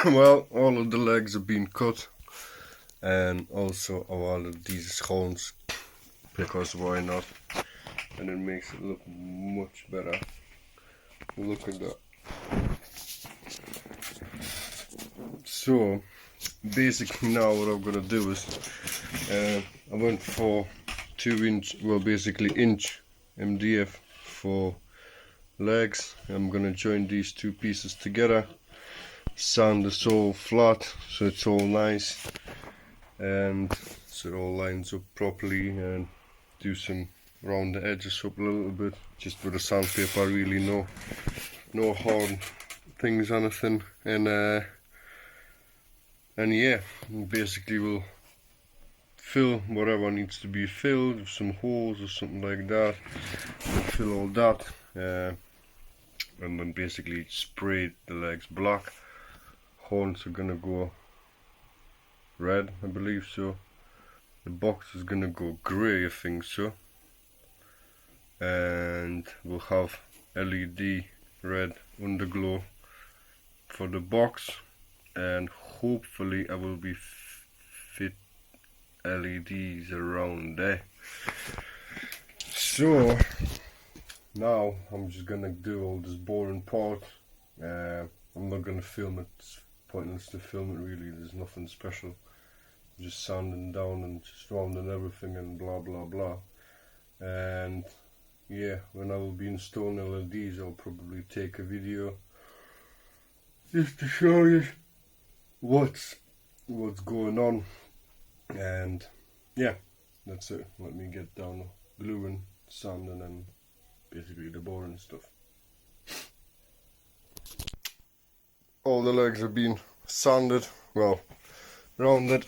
Well, all of the legs have been cut, and also all of these holes, because why not? And it makes it look much better. Look at that. So basically now what I'm gonna do is I went for 2-inch, well basically inch MDF for legs. I'm gonna join these two pieces together, sand this all flat so it's all nice and so it all lines up properly, and do some round the edges up a little bit just with the sandpaper, really no hard things, anything, and yeah, basically we'll fill whatever needs to be filled, some holes or something like that, we'll fill all that, and then basically spray the legs black. Horns are gonna go red, I believe so. The box is gonna go grey, I think so. And we'll have LED red underglow for the box, and hopefully I will be fit LEDs around there. So now I'm just gonna do all this boring part. I'm not gonna film it, it's pointless to film it really, there's nothing special, just sanding down and just rounding everything and blah blah blah. And yeah, when I will be installing LEDs I'll probably take a video just to show you what's going on. And yeah, that's it. Let me get down gluing, sanding and basically the boring stuff. All the legs have been sanded, well rounded,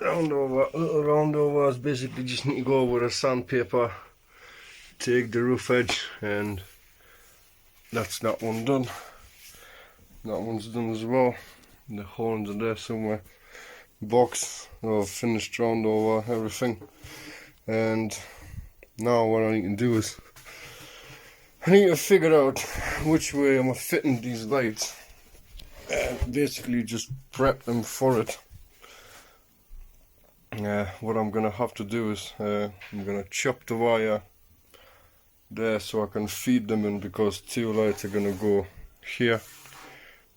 little roundovers. Basically just need to go over a sandpaper, take the roof edge, and that's that one done. That one's done as well. The horns are there somewhere. Box, I've finished round over everything, and now what I need to do is I need to figure out which way I'm fitting these lights and basically just prep them for it. What I'm gonna have to do is I'm gonna chop the wire there so I can feed them in, because two lights are gonna go here,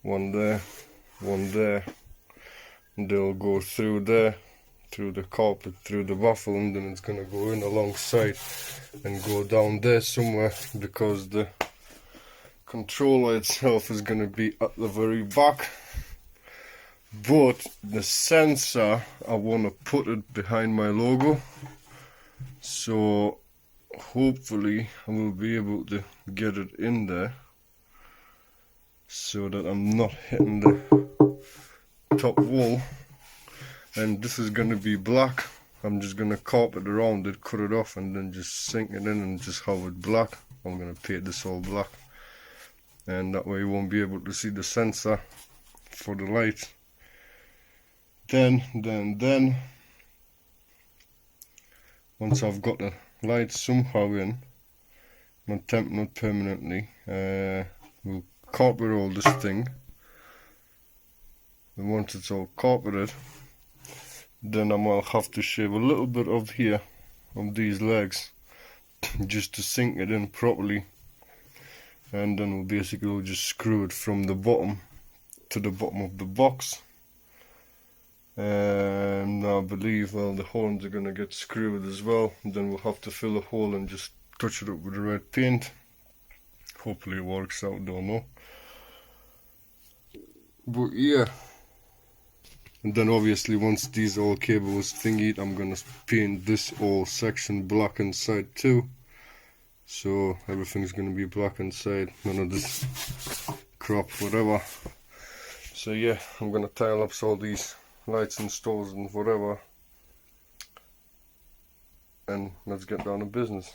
one there, one there. They'll go through there, through the carpet, through the baffle, and then it's gonna go in alongside and go down there somewhere, because the controller itself is gonna be at the very back. But the sensor, I wanna put it behind my logo, so hopefully I will be able to get it in there so that I'm not hitting the top wall. And this is gonna be black. I'm just gonna carpet around it, cut it off, and then just sink it in and just have it black. I'm gonna paint this all black, and that way you won't be able to see the sensor for the light. Then once I've got the lights somehow in, not permanently, we'll carpet all this thing. And once it's all carpeted, then I might have to shave a little bit of here of these legs just to sink it in properly, and then we'll basically just screw it from the bottom to the bottom of the box. And I believe, well, the horns are gonna get screwed as well, and then we'll have to fill a hole and just touch it up with the red paint. Hopefully it works out, don't know. But yeah, and then obviously once these all cables thingied, I'm gonna paint this whole section black inside too, so everything's gonna be black inside, none of this crap whatever. So yeah, I'm gonna tile up all these lights and stalls and whatever, and let's get down to business.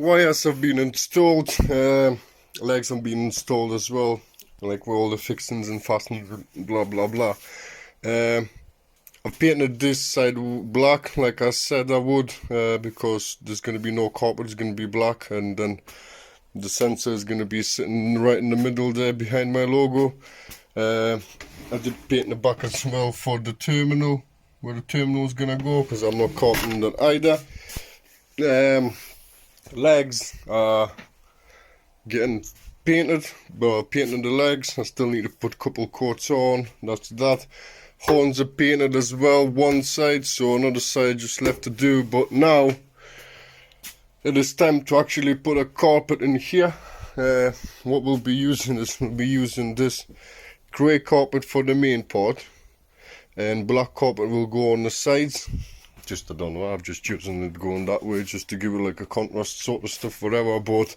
wires have been installed, legs have been installed as well, like with all the fixings and fastenings, blah blah blah. I've painted this side black, like I said I would, because there's going to be no carpet, it's going to be black, and then the sensor is going to be sitting right in the middle there behind my logo. I did paint the back as well for the terminal, where the terminal is going to go, because I'm not carpeting that either. Legs are getting painted, but painting the legs, I still need to put a couple coats on, that's that. Horns are painted as well, one side, so another side just left to do. But now it is time to actually put a carpet in here. What we'll be using is we'll be using this grey carpet for the main part, and black carpet will go on the sides. Just, I don't know, I'm just using it going that way just to give it like a contrast sort of stuff, whatever. But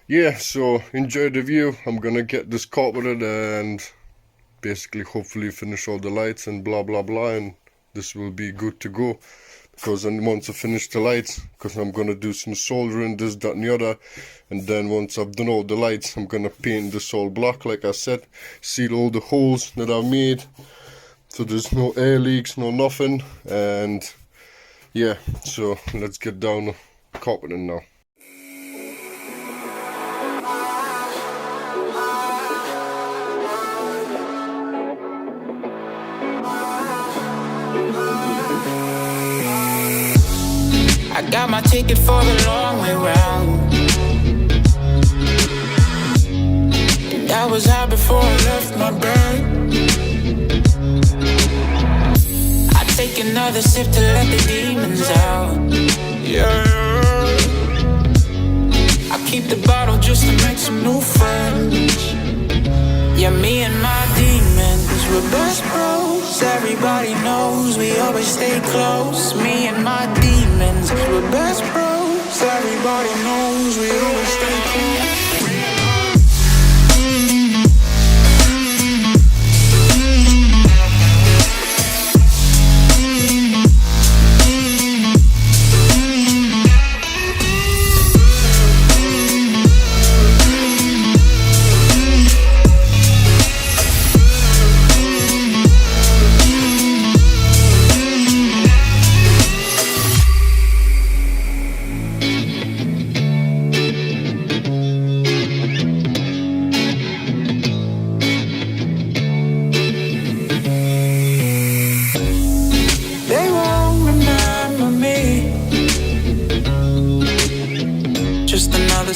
yeah, so enjoy the view. I'm gonna get this carpeted and basically hopefully finish all the lights and blah blah blah, and this will be good to go. Because then once I finish the lights, because I'm gonna do some soldering, this, that and the other, and then once I've done all the lights, I'm gonna paint this all black, like I said, seal all the holes that I've made, so there's no air leaks, no nothing. And yeah, so let's get down to carpeting now. I got my ticket for the long way round, and I was high before I left my bed. I take another sip to let the demons out. Yeah, I keep the bottle just to make some new friends. Yeah, me and my demons, we're best bros. Everybody knows we always stay close. Me and my demons, we're best bros. Everybody knows we always stay close.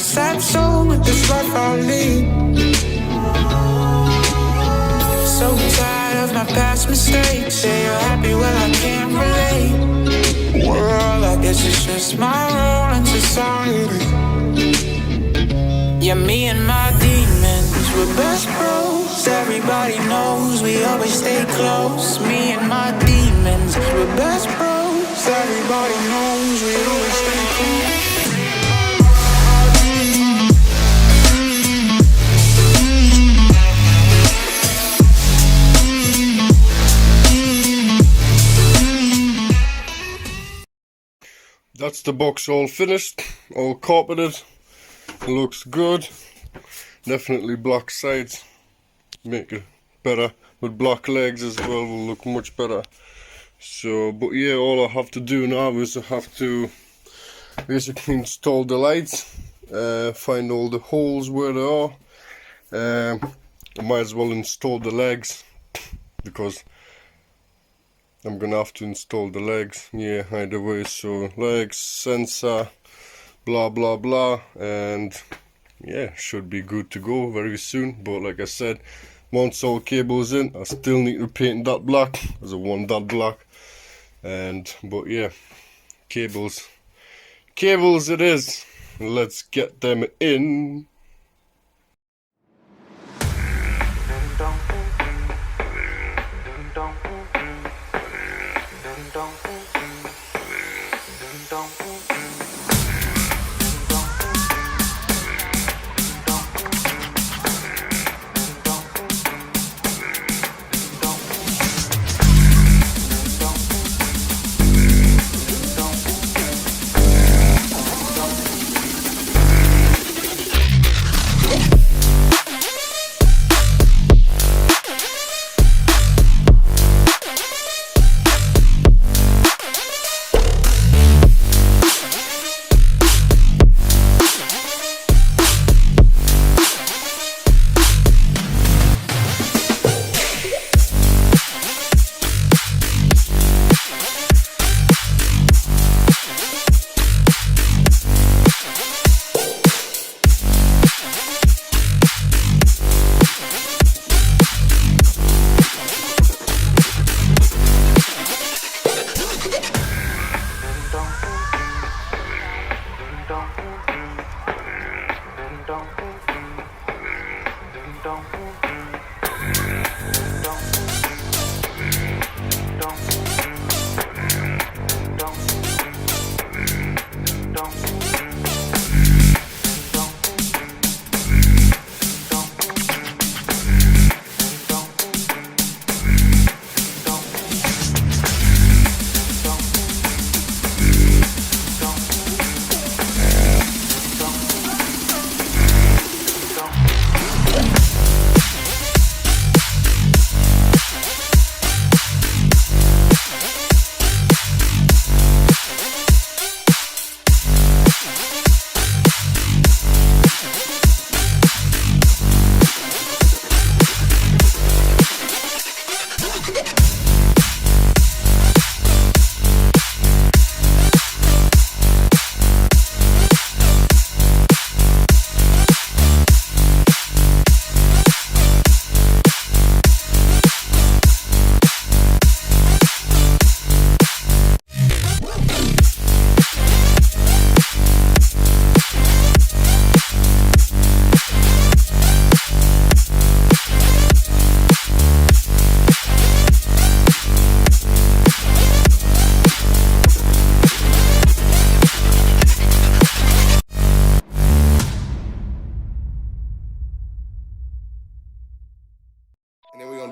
Sad soul with this life I lead. So tired of my past mistakes. Say you're happy, well I can't relate. Well, I guess it's just my role in society. Yeah, me and my demons, we're best bros. Everybody knows we always stay close. Me and my demons, we're best bros. Everybody knows we always stay close. That's the box all finished, all carpeted, looks good. Definitely black sides, make it better. With black legs as well, will look much better. So, but yeah, all I have to do now is I have to basically install the lights, find all the holes where they are. I might as well install the legs, because I'm gonna have to install the legs, yeah, either way. So legs, sensor, blah blah blah, and yeah, should be good to go very soon. But like I said, once all cables in, I still need to paint that black as a one dot black. And but yeah, cables it is. Let's get them in.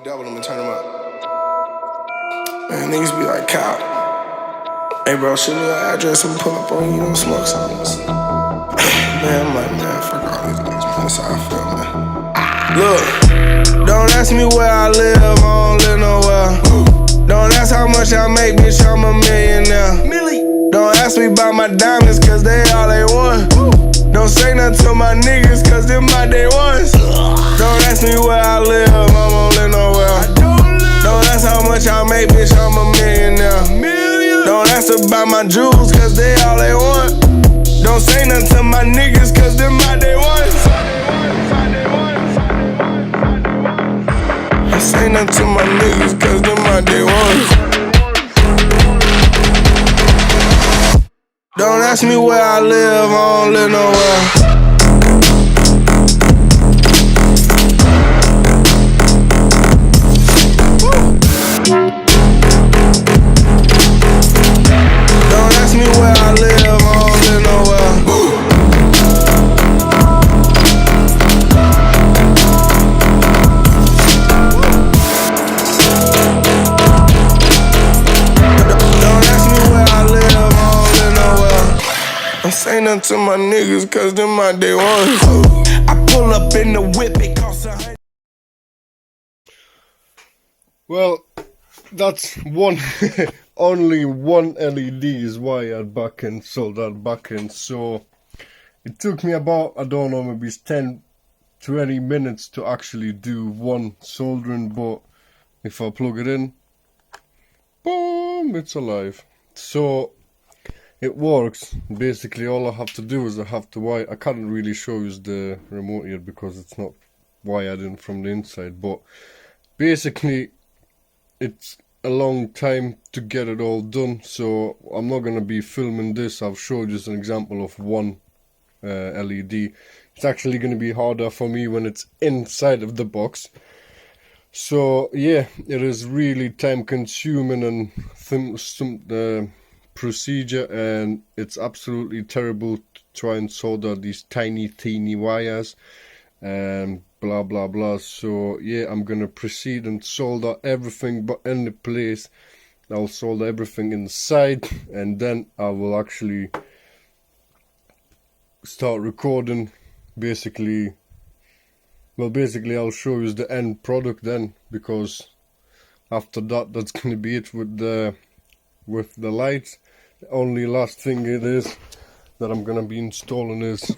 double them and turn them up. Man, niggas be like, Kyle, hey bro, shoot me your address and pull up on you, don't smoke something. Man, I'm like, man, fuck all these niggas, man, that's how I feel, man. Look, don't ask me where I live, I don't live nowhere. Don't ask how much I make, bitch, I'm a millionaire. Don't ask me about my diamonds, cause they all they want. Don't say nothing to my niggas, cause them my day ones. Don't ask me where I live, I don't live nowhere. Don't ask how much I make, bitch, I'm a millionaire. Don't ask about my jewels, cause they all they want. Don't say nothing to my niggas, cause them my day ones. Don't say nothing to my niggas, cause them my day ones. Don't ask me where I live, I don't live nowhere. Don't ask me where I live, I don't live nowhere. Don't ask me where I live, I don't live nowhere. Don't say nothing to my niggas, cause them my day ones. I pull up in the whip, it costs $100. Well, that's one, only one LED is wired back in, soldered back in, so it took me about, I don't know, maybe 10-20 minutes to actually do one soldering, but if I plug it in, boom, it's alive. So it works. Basically all I have to do is I have to wire. I can't really show you the remote here because it's not wired in from the inside, but basically it's a long time to get it all done, so I'm not going to be filming this. I've showed you an example of one LED. It's actually going to be harder for me when it's inside of the box. So yeah, it is really time consuming and procedure, and it's absolutely terrible to try and solder these tiny wires and blah blah blah. So yeah, I'm gonna proceed and solder everything but in the place. I'll solder everything inside, and then I will actually start recording. Basically I'll show you the end product then, because after that, that's gonna be it with the lights. The only last thing it is that I'm gonna be installing is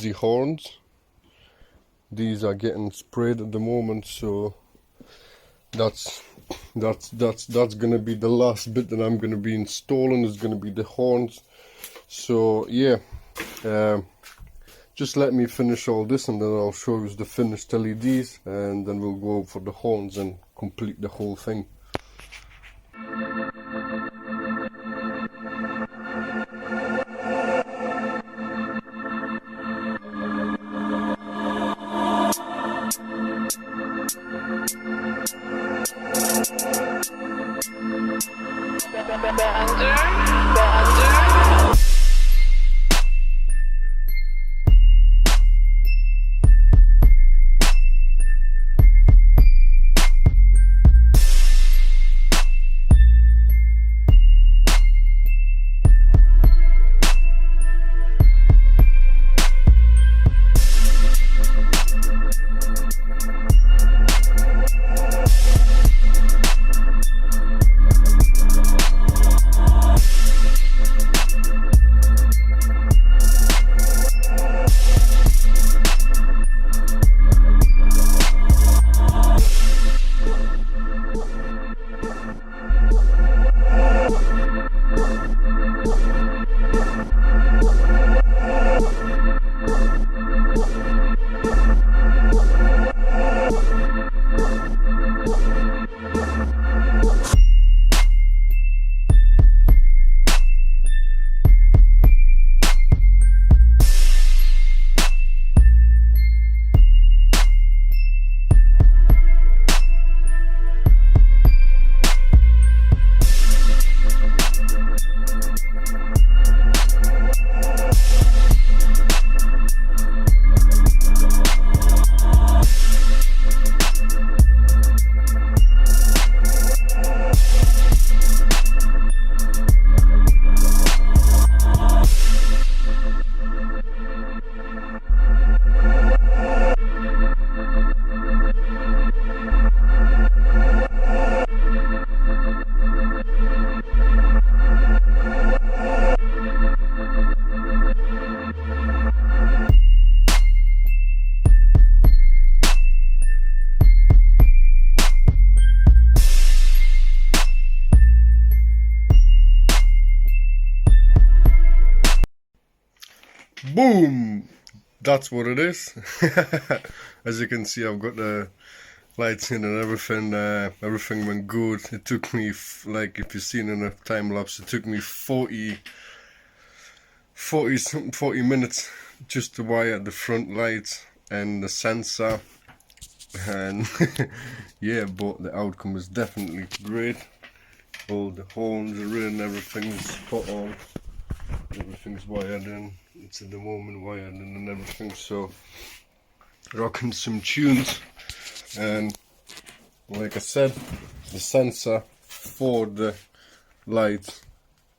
the horns. These are getting sprayed at the moment, so that's gonna be the last bit that I'm gonna be installing, is gonna be the horns. So yeah, just let me finish all this and then I'll show you the finished LEDs, and then we'll go for the horns and complete the whole thing. boom, that's what it is. As you can see, I've got the lights in and everything. Everything went good. It took me, like if you've seen in a time lapse, it took me 40 minutes just to wire the front lights and the sensor, and yeah, but the outcome is definitely great. All the horns are in, everything's spot on, everything's wired in. It's at the moment wired in and everything, so rocking some tunes. And like I said, the sensor for the light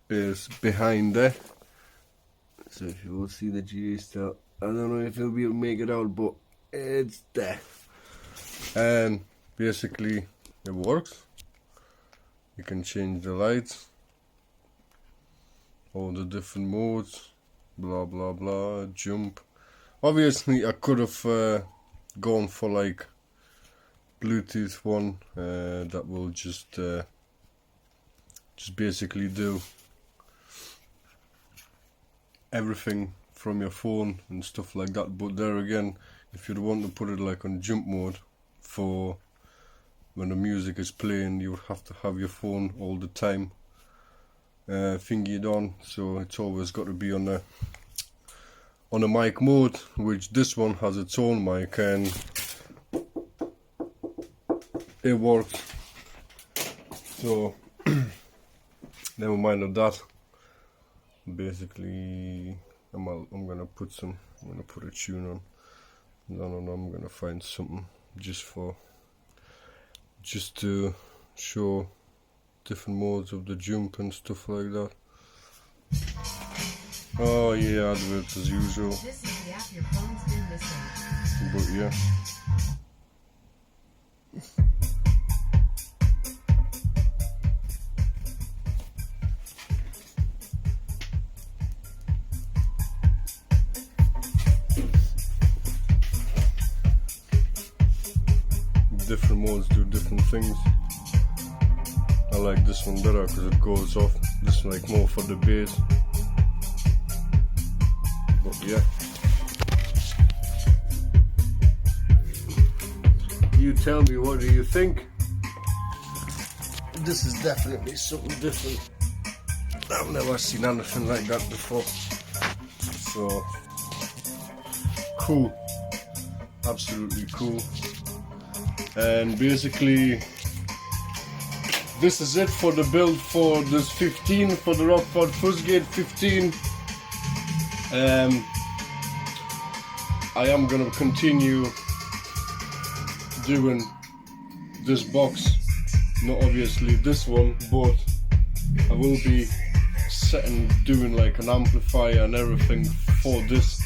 is behind there. So if you will see the GA still, I don't know if you'll be able to make it out, but it's there. And basically it works. You can change the lights, all the different modes, blah blah blah, jump. Obviously I could have gone for like Bluetooth one that will just basically do everything from your phone and stuff like that, but there again, if you'd want to put it like on jump mode for when the music is playing, you would have to have your phone all the time fingered on, so it's always got to be on a mic mode, which this one has its own mic and it works, so never mind of that. Basically I'm gonna put a tune on. No, I'm gonna find something just to show different modes of the jump and stuff like that. Oh yeah, adverts as usual. This is the app your phone's been missing. But yeah. Different modes do different things. I like this one better because it goes off. This is like more for the bass. But yeah. You tell me, what do you think? This is definitely something different. I've never seen anything like that before. So cool. Absolutely cool. And basically this is it for the build for this 15, for the Rockford Fosgate 15. I am gonna continue doing this box, not obviously this one, but I will be doing like an amplifier and everything for this.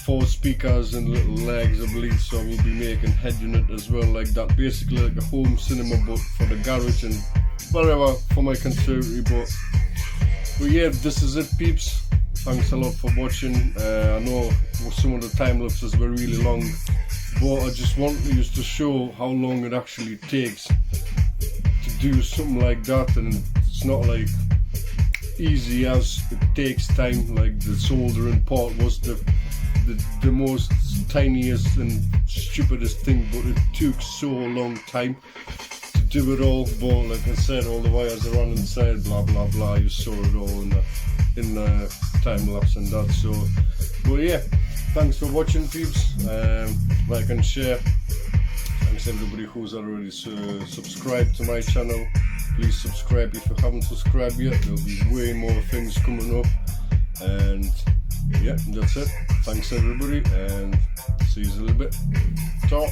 4 speakers and little legs, I believe, so I will be making head unit as well, like that, basically like a home cinema but for the garage and whatever for my conservatory. But yeah, this is it, peeps. Thanks a lot for watching. I know some of the time lapses were really long, but I just want you to show how long it actually takes to do something like that, and it's not like easy as it takes time. Like the soldering part was the most tiniest and stupidest thing, but it took so long time to do it all. But like I said, all the wires are on inside, blah blah blah, you saw it all in the time lapse and that. So but yeah, thanks for watching, peeps. Like and share. Thanks everybody who's already subscribed to my channel. Please subscribe if you haven't subscribed yet. There'll be way more things coming up, and yeah, that's it. Thanks everybody, and see you in a little bit. Ciao.